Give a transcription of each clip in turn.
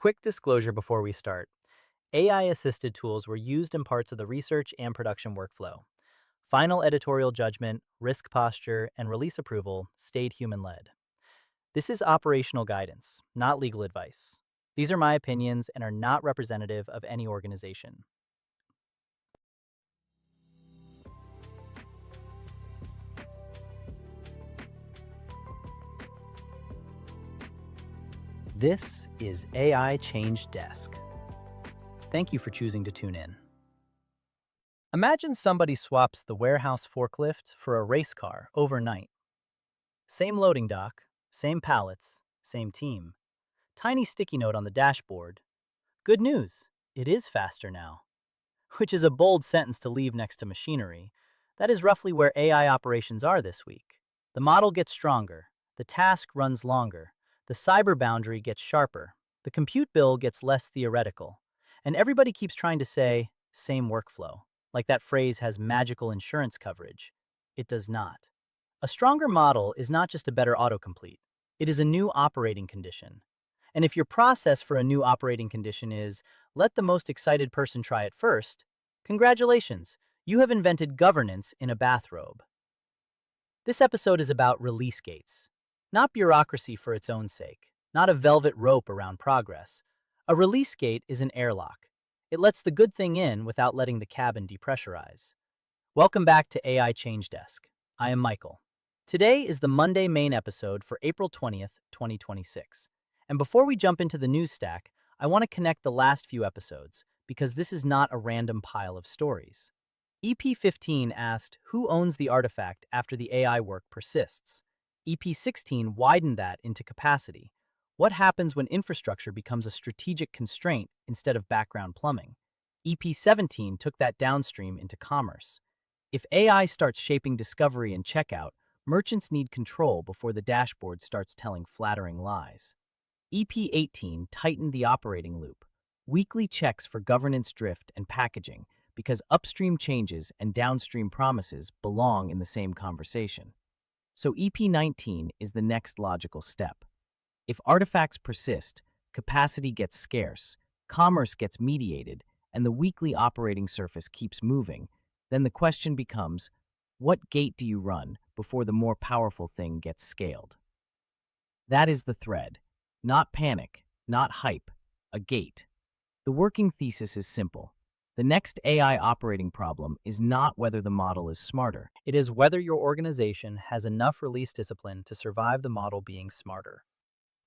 Quick disclosure before we start. AI-assisted tools were used in parts of the research and production workflow. Final editorial judgment, risk posture, and release approval stayed human-led. This is operational guidance, not legal advice. These are my opinions and are not representative of any organization. This is AI Change Desk. Thank you for choosing to tune in. Imagine somebody swaps the warehouse forklift for a race car overnight. Same loading dock, same pallets, same team. Tiny sticky note on the dashboard. Good news, it is faster now. Which is a bold sentence to leave next to machinery. That is roughly where AI operations are this week. The model gets stronger, the task runs longer, the cyber boundary gets sharper, the compute bill gets less theoretical, and everybody keeps trying to say, same workflow, like that phrase has magical insurance coverage. It does not. A stronger model is not just a better autocomplete. It is a new operating condition. And if your process for a new operating condition is, let the most excited person try it first, congratulations, you have invented governance in a bathrobe. This episode is about release gates. Not bureaucracy for its own sake, not a velvet rope around progress. A release gate is an airlock. It lets the good thing in without letting the cabin depressurize. Welcome back to AI Change Desk. I am Michael. Today is the Monday main episode for April 20th, 2026. And before we jump into the news stack, I want to connect the last few episodes, because this is not a random pile of stories. EP15 asked, who owns the artifact after the AI work persists? EP16 widened that into capacity. What happens when infrastructure becomes a strategic constraint instead of background plumbing? EP17 took that downstream into commerce. If AI starts shaping discovery and checkout, merchants need control before the dashboard starts telling flattering lies. EP18 tightened the operating loop. Weekly checks for governance drift and packaging, because upstream changes and downstream promises belong in the same conversation. So EP19 is the next logical step. If artifacts persist, capacity gets scarce, commerce gets mediated, and the weekly operating surface keeps moving, then the question becomes, what gate do you run before the more powerful thing gets scaled? That is the thread. Not panic, not hype, a gate. The working thesis is simple. The next AI operating problem is not whether the model is smarter. It is whether your organization has enough release discipline to survive the model being smarter.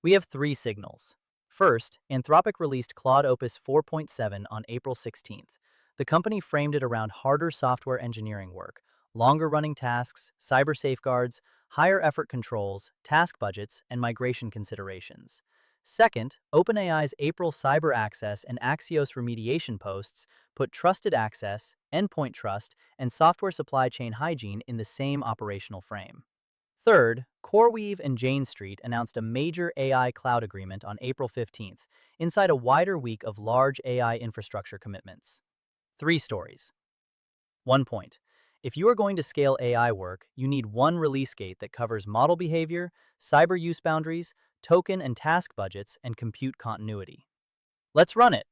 We have three signals. First, Anthropic released Claude Opus 4.7 on April 16th. The company framed it around harder software engineering work, longer running tasks, cyber safeguards, higher effort controls, task budgets, and migration considerations. Second, OpenAI's April cyber access and Axios-remediation posts put trusted access, endpoint trust, and software supply chain hygiene in the same operational frame. Third, CoreWeave and Jane Street announced a major AI cloud agreement on April 15th, inside a wider week of large AI infrastructure commitments. Three stories. 1 point. If you are going to scale AI work, you need one release gate that covers model behavior, cyber use boundaries, token and task budgets, and compute continuity. Let's run it.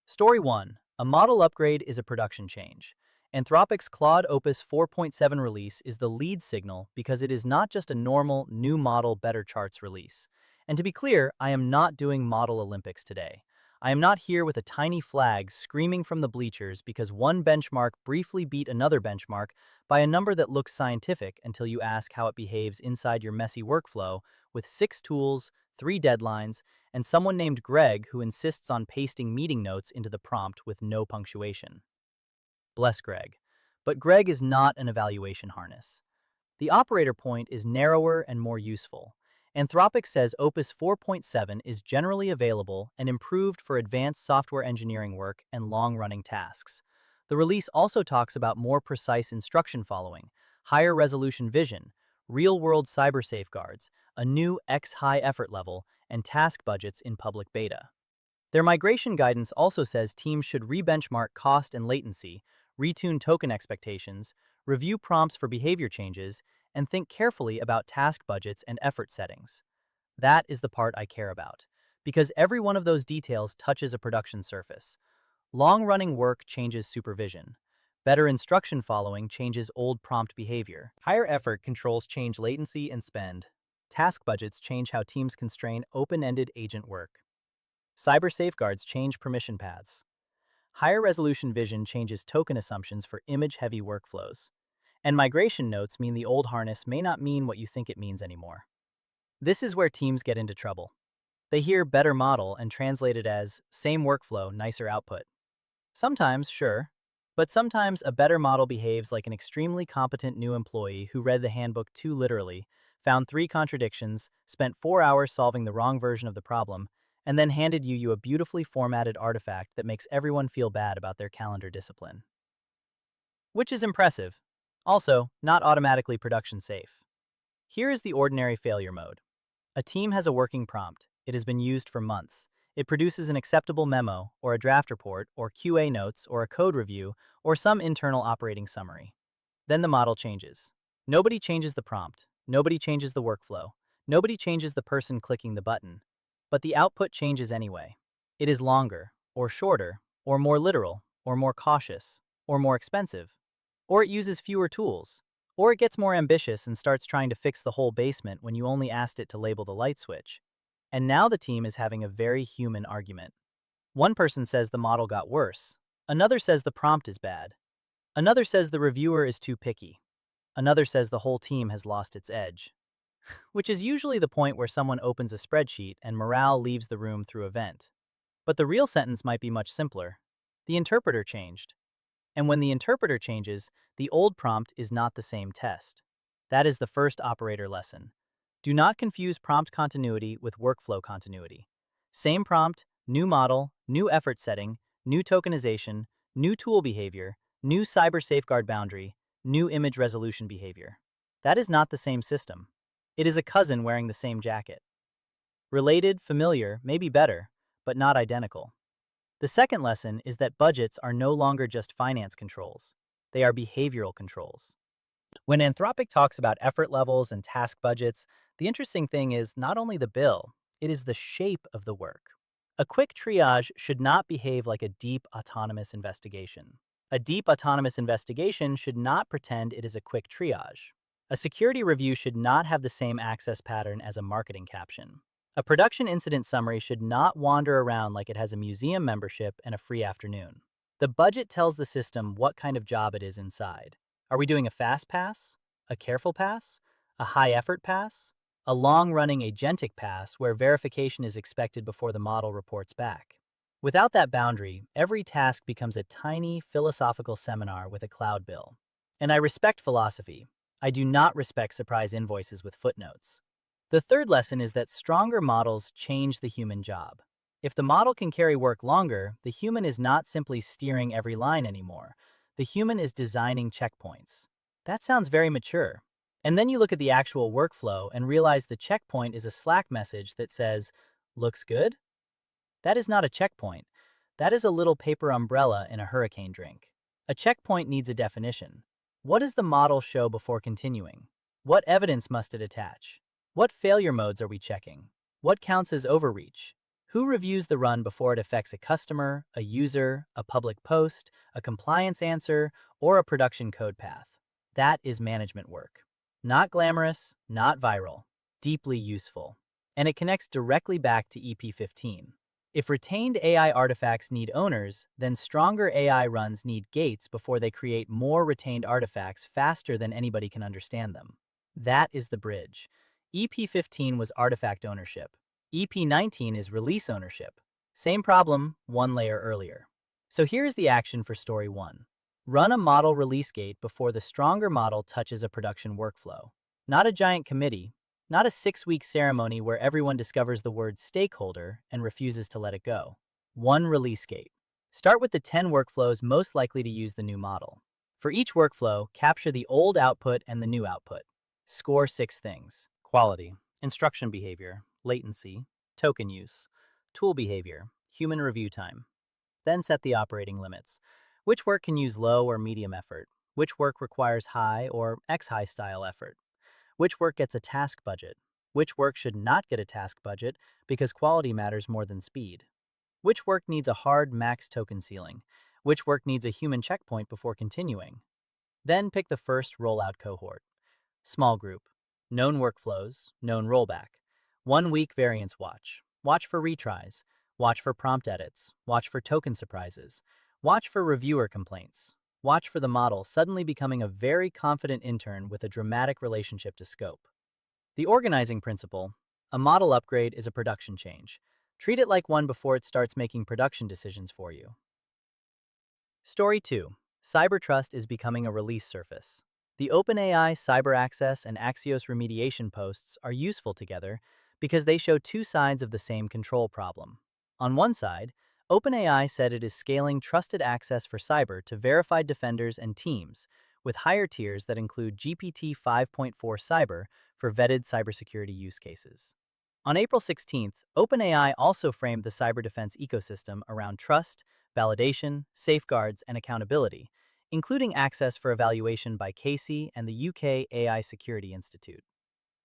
Story 1. A model upgrade is a production change. Anthropic's Claude Opus 4.7 release is the lead signal because it is not just a normal, new model, better charts release. And to be clear, I am not doing Model Olympics today. I am not here with a tiny flag screaming from the bleachers because one benchmark briefly beat another benchmark by a number that looks scientific until you ask how it behaves inside your messy workflow with 6 tools, 3 deadlines, and someone named Greg who insists on pasting meeting notes into the prompt with no punctuation. Bless Greg. But Greg is not an evaluation harness. The operator point is narrower and more useful. Anthropic says Opus 4.7 is generally available and improved for advanced software engineering work and long-running tasks. The release also talks about more precise instruction following, higher resolution vision, real-world cyber safeguards, a new X-high effort level, and task budgets in public beta. Their migration guidance also says teams should re-benchmark cost and latency, retune token expectations, review prompts for behavior changes, and think carefully about task budgets and effort settings. That is the part I care about, because every one of those details touches a production surface. Long-running work changes supervision. Better instruction following changes old prompt behavior. Higher effort controls change latency and spend. Task budgets change how teams constrain open-ended agent work. Cyber safeguards change permission paths. Higher resolution vision changes token assumptions for image-heavy workflows. And migration notes mean the old harness may not mean what you think it means anymore. This is where teams get into trouble. They hear better model and translate it as same workflow, nicer output. Sometimes, sure, but sometimes a better model behaves like an extremely competent new employee who read the handbook too literally, found 3 contradictions, spent 4 hours solving the wrong version of the problem, and then handed you a beautifully formatted artifact that makes everyone feel bad about their calendar discipline. Which is impressive. Also, not automatically production safe. Here is the ordinary failure mode. A team has a working prompt. It has been used for months. It produces an acceptable memo, or a draft report, or QA notes, or a code review, or some internal operating summary. Then the model changes. Nobody changes the prompt. Nobody changes the workflow. Nobody changes the person clicking the button. But the output changes anyway. It is longer, or shorter, or more literal, or more cautious, or more expensive. Or it uses fewer tools. Or it gets more ambitious and starts trying to fix the whole basement when you only asked it to label the light switch. And now the team is having a very human argument. One person says the model got worse. Another says the prompt is bad. Another says the reviewer is too picky. Another says the whole team has lost its edge. Which is usually the point where someone opens a spreadsheet and morale leaves the room through a vent. But the real sentence might be much simpler. The interpreter changed. And when the interpreter changes, the old prompt is not the same test. That is the first operator lesson. Do not confuse prompt continuity with workflow continuity. Same prompt, new model, new effort setting, new tokenization, new tool behavior, new cyber safeguard boundary, new image resolution behavior. That is not the same system. It is a cousin wearing the same jacket. Related, familiar, may be better, but not identical. The second lesson is that budgets are no longer just finance controls. They are behavioral controls. When Anthropic talks about effort levels and task budgets, the interesting thing is not only the bill, it is the shape of the work. A quick triage should not behave like a deep autonomous investigation. A deep autonomous investigation should not pretend it is a quick triage. A security review should not have the same access pattern as a marketing caption. A production incident summary should not wander around like it has a museum membership and a free afternoon. The budget tells the system what kind of job it is inside. Are we doing a fast pass? A careful pass? A high-effort pass? A long-running agentic pass where verification is expected before the model reports back? Without that boundary, every task becomes a tiny philosophical seminar with a cloud bill. And I respect philosophy. I do not respect surprise invoices with footnotes. The third lesson is that stronger models change the human job. If the model can carry work longer, the human is not simply steering every line anymore. The human is designing checkpoints. That sounds very mature. And then you look at the actual workflow and realize the checkpoint is a Slack message that says, "Looks good?" That is not a checkpoint. That is a little paper umbrella in a hurricane drink. A checkpoint needs a definition. What does the model show before continuing? What evidence must it attach? What failure modes are we checking? What counts as overreach? Who reviews the run before it affects a customer, a user, a public post, a compliance answer, or a production code path? That is management work. Not glamorous, not viral, deeply useful. And it connects directly back to EP15. If retained AI artifacts need owners, then stronger AI runs need gates before they create more retained artifacts faster than anybody can understand them. That is the bridge. EP15 was artifact ownership. EP19 is release ownership. Same problem, one layer earlier. So here's the action for story 1. Run a model release gate before the stronger model touches a production workflow. Not a giant committee, not a 6-week ceremony where everyone discovers the word stakeholder and refuses to let it go. One release gate. Start with the 10 workflows most likely to use the new model. For each workflow, capture the old output and the new output. Score 6 things: quality, instruction behavior, latency, token use, tool behavior, human review time. Then set the operating limits. Which work can use low or medium effort? Which work requires high or X-high style effort? Which work gets a task budget? Which work should not get a task budget because quality matters more than speed? Which work needs a hard max token ceiling? Which work needs a human checkpoint before continuing? Then pick the first rollout cohort. Small group. Known workflows, known rollback. 1 week variance watch. Watch for retries. Watch for prompt edits. Watch for token surprises. Watch for reviewer complaints. Watch for the model suddenly becoming a very confident intern with a dramatic relationship to scope. The organizing principle. A model upgrade is a production change. Treat it like one before it starts making production decisions for you. Story 2. Cyber trust is becoming a release surface. The OpenAI cyber access and Axios-remediation posts are useful together because they show two sides of the same control problem. On one side, OpenAI said it is scaling trusted access for cyber to verified defenders and teams, with higher tiers that include GPT 5.4 Cyber for vetted cybersecurity use cases. On April 16th, OpenAI also framed the cyber defense ecosystem around trust, validation, safeguards, and accountability, including access for evaluation by Casey and the UK AI Security Institute.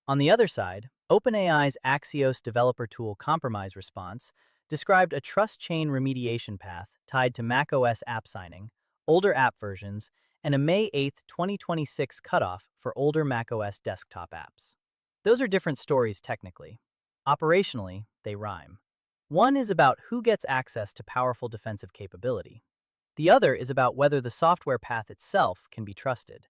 On the other side, OpenAI's Axios developer tool compromise response described a trust chain remediation path tied to macOS app signing, older app versions, and a May 8, 2026 cutoff for older macOS desktop apps. Those are different stories technically. Operationally, they rhyme. One is about who gets access to powerful defensive capability. The other is about whether the software path itself can be trusted.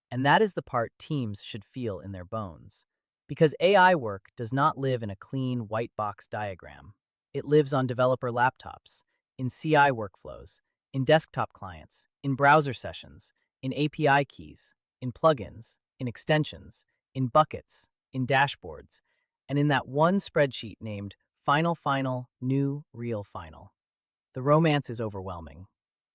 And that is the part teams should feel in their bones. Because AI work does not live in a clean white box diagram. It lives on developer laptops, in CI workflows, in desktop clients, in browser sessions, in API keys, in plugins, in extensions, in buckets, in dashboards, and in that one spreadsheet named Final, New, Real Final. The romance is overwhelming.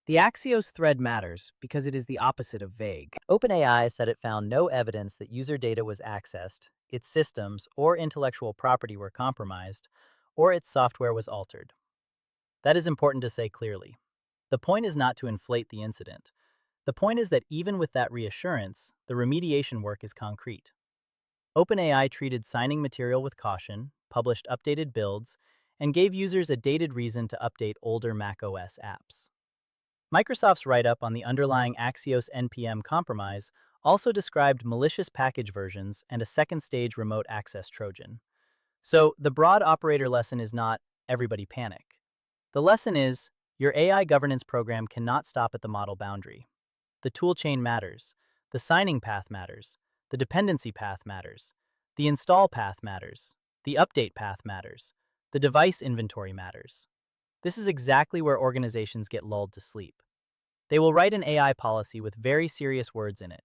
The Axios thread matters because it is the opposite of vague. OpenAI said it found no evidence that user data was accessed, its systems or intellectual property were compromised, or its software was altered. That is important to say clearly. The point is not to inflate the incident. The point is that even with that reassurance, the remediation work is concrete. OpenAI treated signing material with caution, published updated builds, and gave users a dated reason to update older macOS apps. Microsoft's write-up on the underlying Axios NPM compromise also described malicious package versions and a second-stage remote access Trojan. So the broad operator lesson is not, everybody panic. The lesson is, your AI governance program cannot stop at the model boundary. The toolchain matters. The signing path matters. The dependency path matters. The install path matters. The update path matters. The device inventory matters. This is exactly where organizations get lulled to sleep. They will write an AI policy with very serious words in it.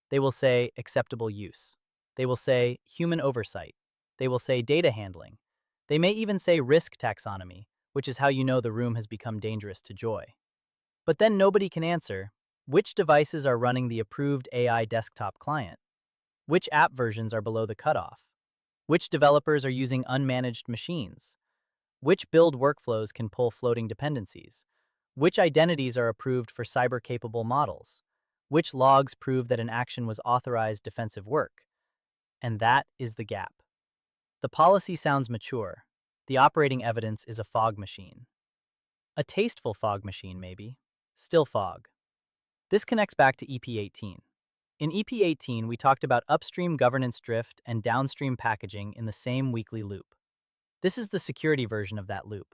They will say acceptable use. They will say human oversight. They will say data handling. They may even say risk taxonomy, which is how you know the room has become dangerous to joy. But then nobody can answer, which devices are running the approved AI desktop client? Which app versions are below the cutoff? Which developers are using unmanaged machines? Which build workflows can pull floating dependencies? Which identities are approved for cyber-capable models? Which logs prove that an action was authorized defensive work? And that is the gap. The policy sounds mature. The operating evidence is a fog machine. A tasteful fog machine, maybe. Still fog. This connects back to EP18. In EP18, we talked about upstream governance drift and downstream packaging in the same weekly loop. This is the security version of that loop.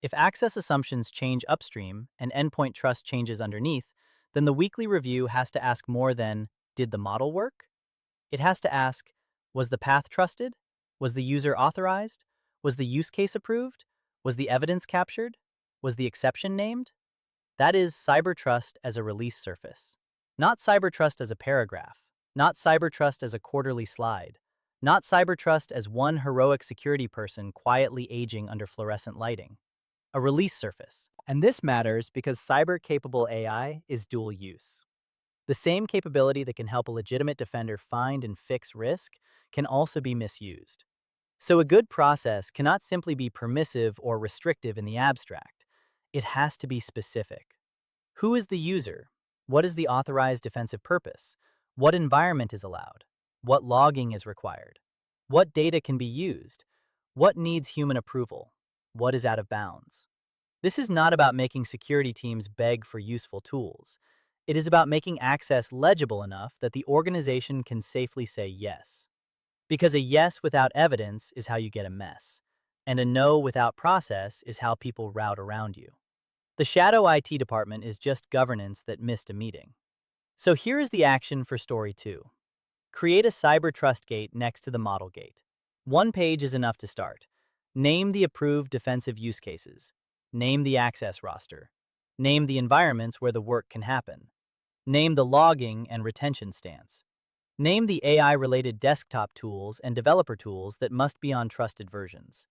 If access assumptions change upstream and endpoint trust changes underneath, then the weekly review has to ask more than, did the model work? It has to ask, was the path trusted? Was the user authorized? Was the use case approved? Was the evidence captured? Was the exception named? That is cyber trust as a release surface. Not cyber trust as a paragraph. Not cyber trust as a quarterly slide. Not cyber trust as one heroic security person quietly aging under fluorescent lighting. A release surface. And this matters because cyber-capable AI is dual use. The same capability that can help a legitimate defender find and fix risk can also be misused. So a good process cannot simply be permissive or restrictive in the abstract. It has to be specific. Who is the user? What is the authorized defensive purpose? What environment is allowed? What logging is required? What data can be used? What needs human approval? What is out of bounds? This is not about making security teams beg for useful tools. It is about making access legible enough that the organization can safely say yes. Because a yes without evidence is how you get a mess, and a no without process is how people route around you. The shadow IT department is just governance that missed a meeting. So here is the action for story 2. Create a cyber trust gate next to the model gate. One page is enough to start. Name the approved defensive use cases. Name the access roster. Name the environments where the work can happen. Name the logging and retention stance. Name the AI-related desktop tools and developer tools that must be on trusted versions.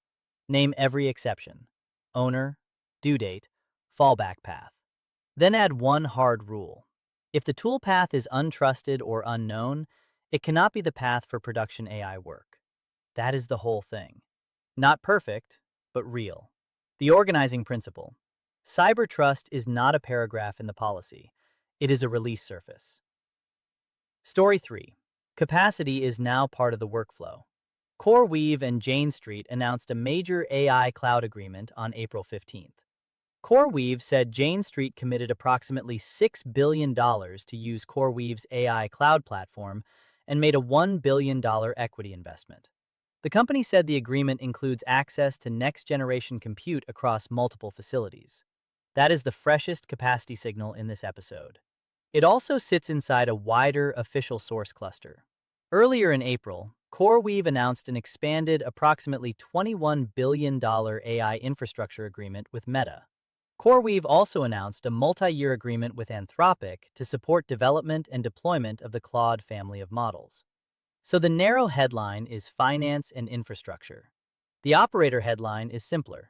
Name every exception: owner, due date, fallback path. Then add one hard rule. If the tool path is untrusted or unknown, it cannot be the path for production AI work. That is the whole thing. Not perfect, but real. The organizing principle. Cyber trust is not a paragraph in the policy. It is a release surface. Story 3. Capacity is now part of the workflow. CoreWeave and Jane Street announced a major AI cloud agreement on April 15th. CoreWeave said Jane Street committed approximately $6 billion to use CoreWeave's AI cloud platform and made a $1 billion equity investment. The company said the agreement includes access to next-generation compute across multiple facilities. That is the freshest capacity signal in this episode. It also sits inside a wider official source cluster. Earlier in April, CoreWeave announced an expanded, approximately $21 billion AI infrastructure agreement with Meta. CoreWeave also announced a multi-year agreement with Anthropic to support development and deployment of the Claude family of models. So the narrow headline is finance and infrastructure. The operator headline is simpler.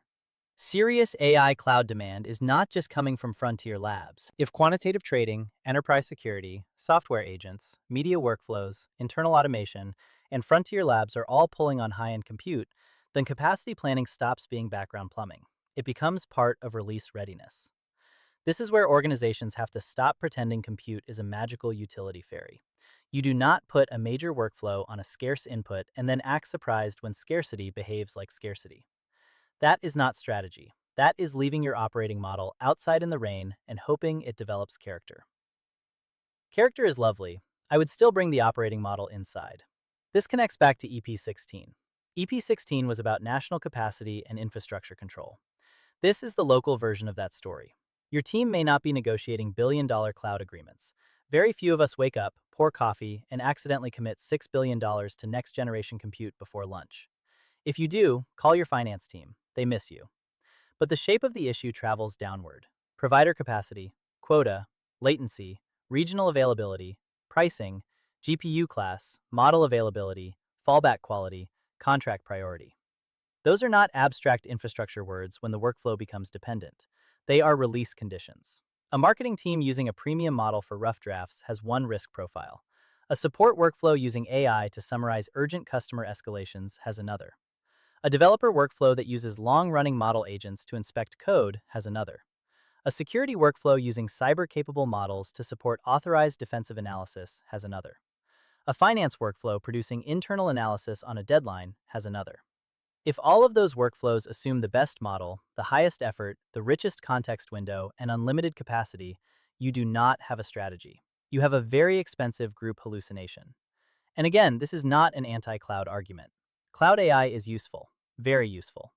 Serious AI cloud demand is not just coming from frontier labs. If quantitative trading, enterprise security, software agents, media workflows, internal automation, and frontier labs are all pulling on high-end compute, then capacity planning stops being background plumbing. It becomes part of release readiness. This is where organizations have to stop pretending compute is a magical utility fairy. You do not put a major workflow on a scarce input and then act surprised when scarcity behaves like scarcity. That is not strategy. That is leaving your operating model outside in the rain and hoping it develops character. Character is lovely. I would still bring the operating model inside. This connects back to EP16. EP16 was about national capacity and infrastructure control. This is the local version of that story. Your team may not be negotiating billion-dollar cloud agreements. Very few of us wake up, pour coffee, and accidentally commit $6 billion to next-generation compute before lunch. If you do, call your finance team. They miss you. But the shape of the issue travels downward. Provider capacity, quota, latency, regional availability, pricing, GPU class, model availability, fallback quality, contract priority. Those are not abstract infrastructure words when the workflow becomes dependent. They are release conditions. A marketing team using a premium model for rough drafts has one risk profile. A support workflow using AI to summarize urgent customer escalations has another. A developer workflow that uses long-running model agents to inspect code has another. A security workflow using cyber-capable models to support authorized defensive analysis has another. A finance workflow producing internal analysis on a deadline has another. If all of those workflows assume the best model, the highest effort, the richest context window, and unlimited capacity, you do not have a strategy. You have a very expensive group hallucination. And again, this is not an anti-cloud argument. Cloud AI is useful, very useful.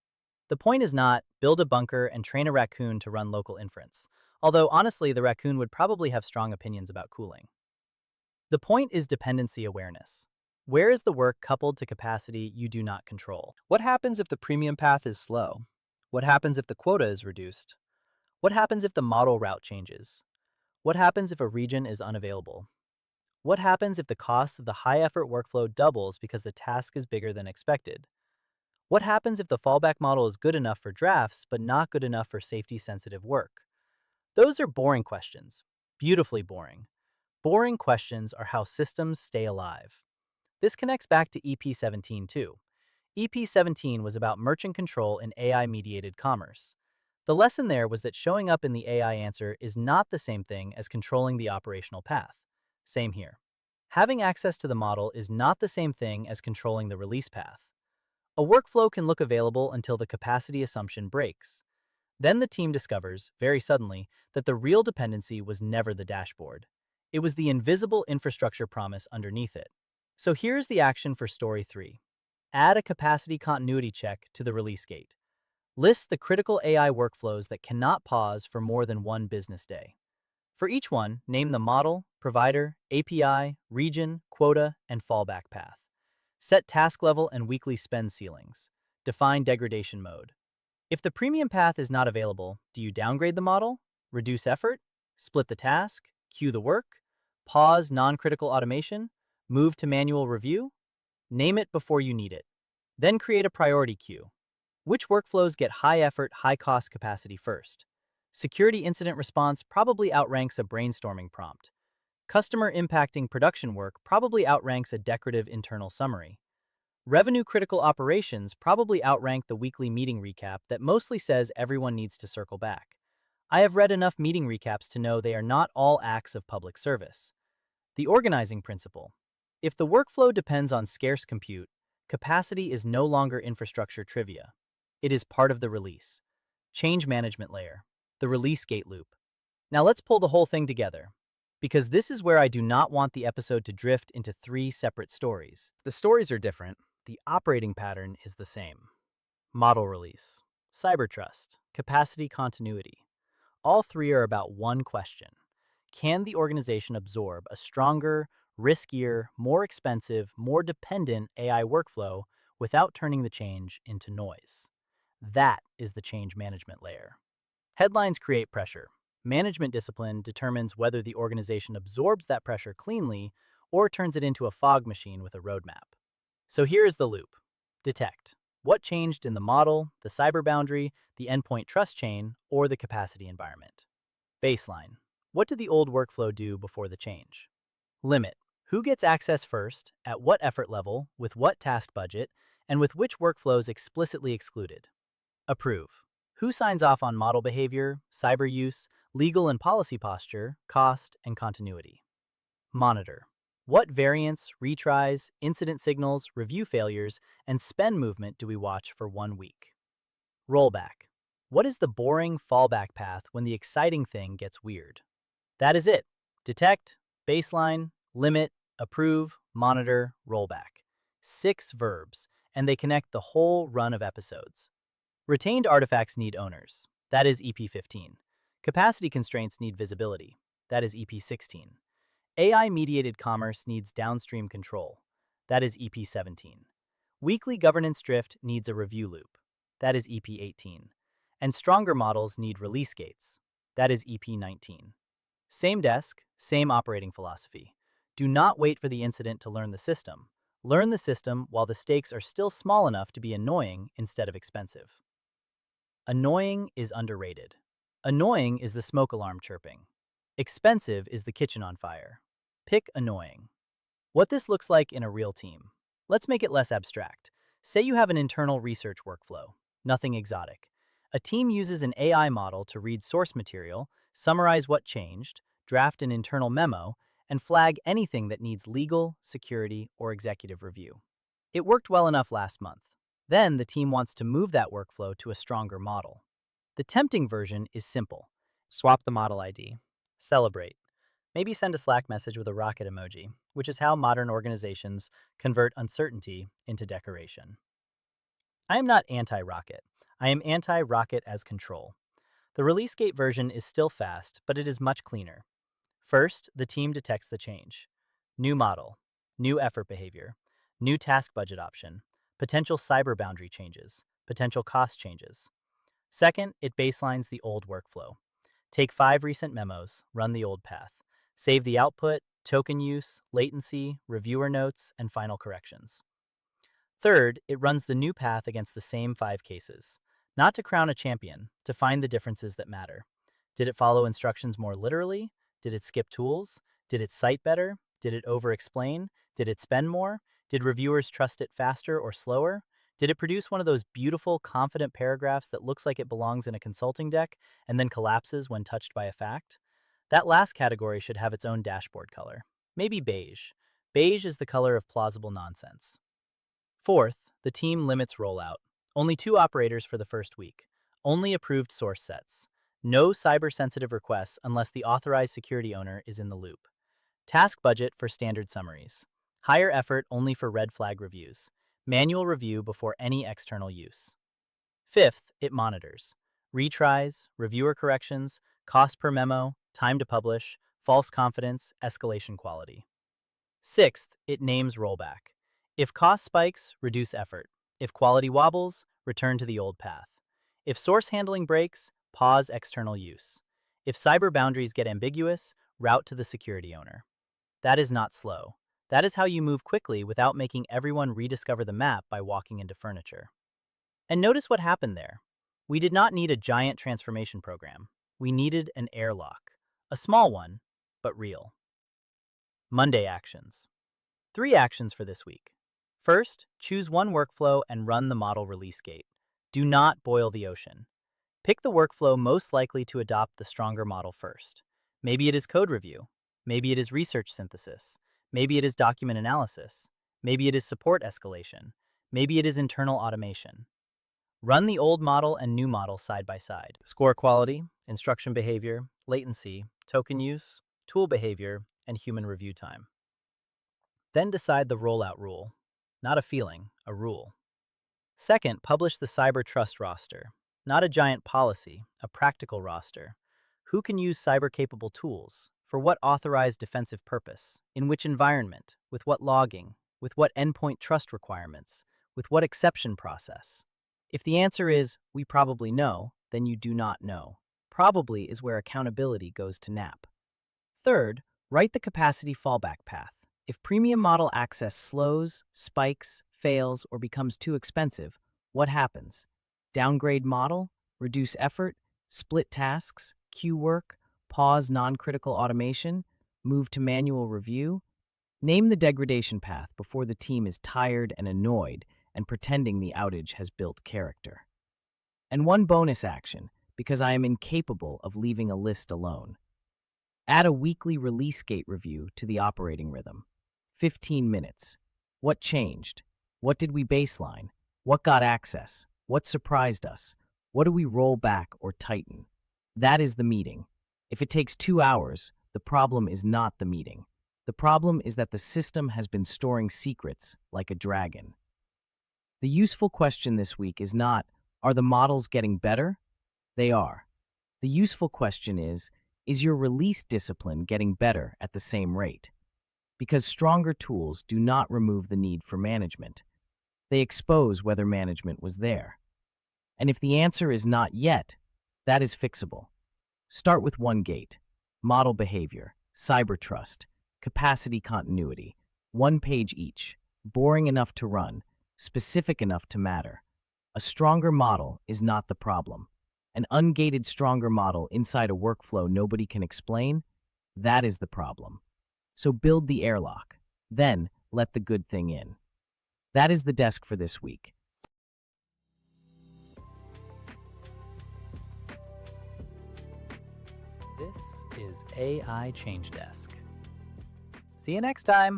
The point is not build a bunker and train a raccoon to run local inference, although honestly the raccoon would probably have strong opinions about cooling. The point is dependency awareness. Where is the work coupled to capacity you do not control? What happens if the premium path is slow? What happens if the quota is reduced? What happens if the model route changes? What happens if a region is unavailable? What happens if the cost of the high-effort workflow doubles because the task is bigger than expected? What happens if the fallback model is good enough for drafts but not good enough for safety-sensitive work? Those are boring questions. Beautifully boring. Boring questions are how systems stay alive. This connects back to EP17 too. EP17 was about merchant control in AI-mediated commerce. The lesson there was that showing up in the AI answer is not the same thing as controlling the operational path. Same here. Having access to the model is not the same thing as controlling the release path. A workflow can look available until the capacity assumption breaks. Then the team discovers, very suddenly, that the real dependency was never the dashboard. It was the invisible infrastructure promise underneath it. So here's the action for Story 3. Add a capacity continuity check to the release gate. List the critical AI workflows that cannot pause for more than one business day. For each one, name the model, provider, API, region, quota, and fallback path. Set task level and weekly spend ceilings. Define degradation mode. If the premium path is not available, do you downgrade the model, reduce effort, split the task, queue the work, pause non-critical automation, move to manual review? Name it before you need it. Then create a priority queue. Which workflows get high effort, high cost capacity first? Security incident response probably outranks a brainstorming prompt. Customer impacting production work probably outranks a decorative internal summary. Revenue critical operations probably outrank the weekly meeting recap that mostly says everyone needs to circle back. I have read enough meeting recaps to know they are not all acts of public service. The organizing principle. If the workflow depends on scarce compute, capacity is no longer infrastructure trivia. It is part of the release. Change management layer. The release gate loop. Now let's pull the whole thing together, because this is where I do not want the episode to drift into three separate stories. The stories are different, the operating pattern is the same. Model release, cyber trust, capacity continuity. All three are about one question. Can the organization absorb a stronger, riskier, more expensive, more dependent AI workflow without turning the change into noise? That is the change management layer. Headlines create pressure. Management discipline determines whether the organization absorbs that pressure cleanly or turns it into a fog machine with a roadmap. So here is the loop. Detect. What changed in the model, the cyber boundary, the endpoint trust chain, or the capacity environment? Baseline. What did the old workflow do before the change? Limit. Who gets access first, at what effort level, with what task budget, and with which workflows explicitly excluded? Approve. Who signs off on model behavior, cyber use, legal and policy posture, cost, and continuity? Monitor. What variance, retries, incident signals, review failures, and spend movement do we watch for 1 week? Rollback. What is the boring fallback path when the exciting thing gets weird? That is it. Detect, baseline, limit, approve, monitor, rollback. 6 verbs, and they connect the whole run of episodes. Retained artifacts need owners. That is EP15. Capacity constraints need visibility. That is EP16. AI-mediated commerce needs downstream control. That is EP17. Weekly governance drift needs a review loop. That is EP18. And stronger models need release gates. That is EP19. Same desk, same operating philosophy. Do not wait for the incident to learn the system. Learn the system while the stakes are still small enough to be annoying instead of expensive. Annoying is underrated. Annoying is the smoke alarm chirping. Expensive is the kitchen on fire. Pick annoying. What this looks like in a real team. Let's make it less abstract. Say you have an internal research workflow. Nothing exotic. A team uses an AI model to read source material, summarize what changed, draft an internal memo, and flag anything that needs legal, security, or executive review. It worked well enough last month. Then the team wants to move that workflow to a stronger model. The tempting version is simple. Swap the model ID. Celebrate. Maybe send a Slack message with a rocket emoji, which is how modern organizations convert uncertainty into decoration. I am not anti-rocket. I am anti-rocket as control. The release gate version is still fast, but it is much cleaner. First, the team detects the change. New model, new effort behavior, new task budget option, potential cyber boundary changes, potential cost changes. Second, it baselines the old workflow. Take 5 recent memos, run the old path. Save the output, token use, latency, reviewer notes, and final corrections. Third, it runs the new path against the same 5 cases. Not to crown a champion, to find the differences that matter. Did it follow instructions more literally? Did it skip tools? Did it cite better? Did it over-explain? Did it spend more? Did reviewers trust it faster or slower? Did it produce one of those beautiful, confident paragraphs that looks like it belongs in a consulting deck and then collapses when touched by a fact? That last category should have its own dashboard color. Maybe beige. Beige is the color of plausible nonsense. Fourth, the team limits rollout. Only 2 operators for the first week. Only approved source sets. No cyber-sensitive requests unless the authorized security owner is in the loop. Task budget for standard summaries. Higher effort only for red flag reviews. Manual review before any external use. Fifth, it monitors. Retries, reviewer corrections, cost per memo, time to publish, false confidence, escalation quality. Sixth, it names rollback. If cost spikes, reduce effort. If quality wobbles, return to the old path. If source handling breaks, pause external use. If cyber boundaries get ambiguous, route to the security owner. That is not slow. That is how you move quickly without making everyone rediscover the map by walking into furniture. And notice what happened there. We did not need a giant transformation program. We needed an airlock. A small one, but real. Monday actions. 3 actions for this week. First, choose one workflow and run the model release gate. Do not boil the ocean. Pick the workflow most likely to adopt the stronger model first. Maybe it is code review. Maybe it is research synthesis. Maybe it is document analysis. Maybe it is support escalation. Maybe it is internal automation. Run the old model and new model side by side. Score quality, instruction behavior, latency, token use, tool behavior, and human review time. Then decide the rollout rule. Not a feeling, a rule. Second, publish the cyber trust roster. Not a giant policy, a practical roster. Who can use cyber-capable tools? For what authorized defensive purpose? In which environment? With what logging? With what endpoint trust requirements? With what exception process? If the answer is, we probably know, then you do not know. Probably is where accountability goes to nap. Third, write the capacity fallback path. If premium model access slows, spikes, fails, or becomes too expensive, what happens? Downgrade model, reduce effort, split tasks, queue work, pause non-critical automation, move to manual review? Name the degradation path before the team is tired and annoyed and pretending the outage has built character. And one bonus action, because I am incapable of leaving a list alone. Add a weekly release gate review to the operating rhythm. 15 minutes. What changed? What did we baseline? What got access? What surprised us? What do we roll back or tighten? That is the meeting. If it takes 2 hours, the problem is not the meeting. The problem is that the system has been storing secrets like a dragon. The useful question this week is not, are the models getting better? They are. The useful question is your release discipline getting better at the same rate? Because stronger tools do not remove the need for management. They expose whether management was there. And if the answer is not yet, that is fixable. Start with one gate: model behavior, cyber trust, capacity continuity, 1 page each, boring enough to run, specific enough to matter. A stronger model is not the problem. An ungated stronger model inside a workflow nobody can explain, that is the problem. So build the airlock, then let the good thing in. That is the desk for this week. This is AI Change Desk. See you next time.